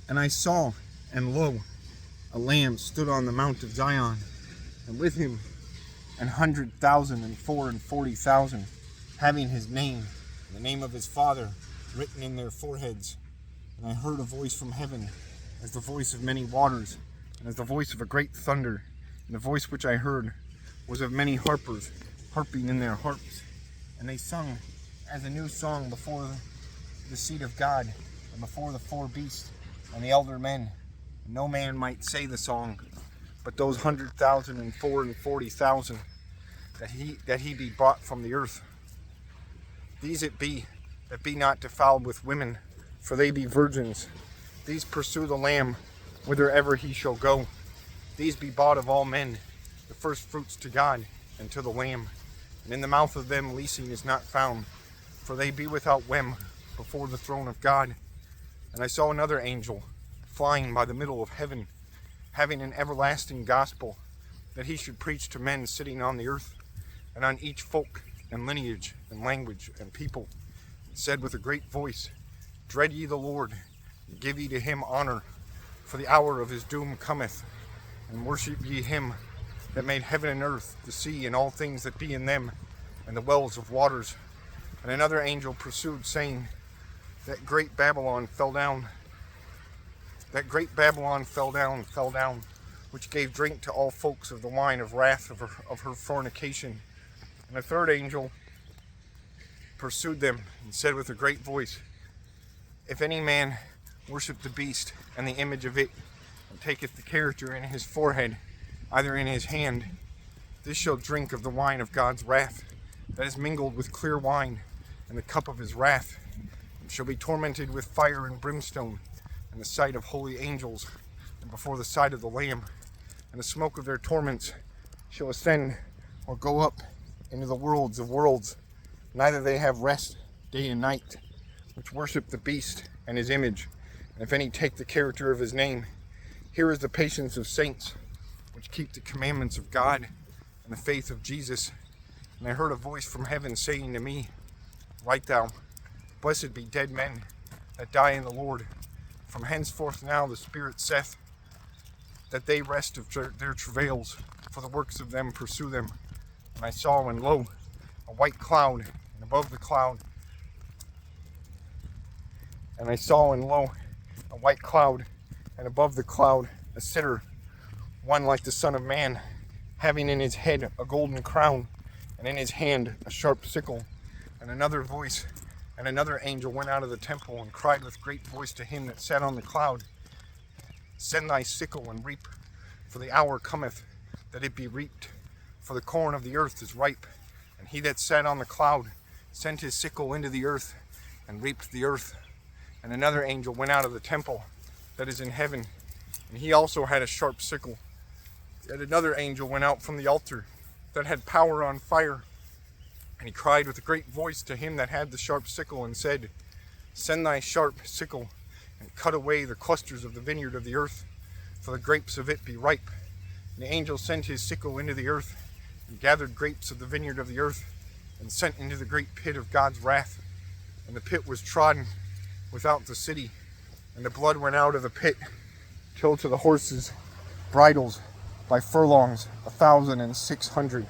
And I saw, and lo, a Lamb stood on the mount of Zion, and with him 144,000 and 40,000, having his name, the name of his Father, written in their foreheads. And I heard a voice from heaven, as the voice of many waters, and as the voice of a great thunder. And the voice which I heard was of many harpers, harping in their harps. And they sung as a new song before the seat of God, and before the four beasts and the elder men. And no man might say the song, but those 144,000 and 40,000, that he be brought from the earth. These it be that be not defiled with women, for they be virgins. These pursue the Lamb whithersoever he shall go. These be bought of all men, the first fruits to God and to the Lamb. And in the mouth of them leasing is not found, for they be without wem before the throne of God. And I saw another angel flying by the middle of heaven, having an everlasting gospel, that he should preach to men sitting on the earth, and on each folk and lineage and language and people, and said with a great voice, Dread ye the Lord, and give ye to him honor, for the hour of his doom cometh, and worship ye him that made heaven and earth, the sea, and all things that be in them, and the wells of waters. And another angel pursued, saying, That great Babylon fell down, which gave drink to all folks of the wine of wrath of her fornication. And a third angel pursued them, and said with a great voice, If any man worship the beast and the image of it, and taketh the character in his forehead, either in his hand, this shall drink of the wine of God's wrath, that is mingled with clear wine, and the cup of his wrath, and shall be tormented with fire and brimstone, in the sight of holy angels, and before the sight of the Lamb. And the smoke of their torments shall ascend or go up into the worlds of worlds. Neither they have rest day and night, which worship the beast and his image. And if any take the character of his name, here is the patience of saints, which keep the commandments of God and the faith of Jesus. And I heard a voice from heaven saying to me, Write thou, Blessed be dead men that die in the Lord. From henceforth now the Spirit saith, that they rest of their travails, for the works of them pursue them. And I saw, and lo, a white cloud, and above the cloud, a sitter, one like the Son of Man, having in his head a golden crown, and in his hand a sharp sickle. And another voice, and another angel went out of the temple, and cried with great voice to him that sat on the cloud, Send thy sickle and reap, for the hour cometh that it be reaped. For the corn of the earth is ripe. And he that sat on the cloud sent his sickle into the earth, and reaped the earth. And another angel went out of the temple that is in heaven, and he also had a sharp sickle. Yet another angel went out from the altar that had power on fire, and he cried with a great voice to him that had the sharp sickle, and said, Send thy sharp sickle, and cut away the clusters of the vineyard of the earth, for the grapes of it be ripe. And the angel sent his sickle into the earth, and gathered grapes of the vineyard of the earth, and sent into the great pit of God's wrath. And the pit was trodden without the city, and the blood went out of the pit till to the horses' bridles by furlongs 1,600.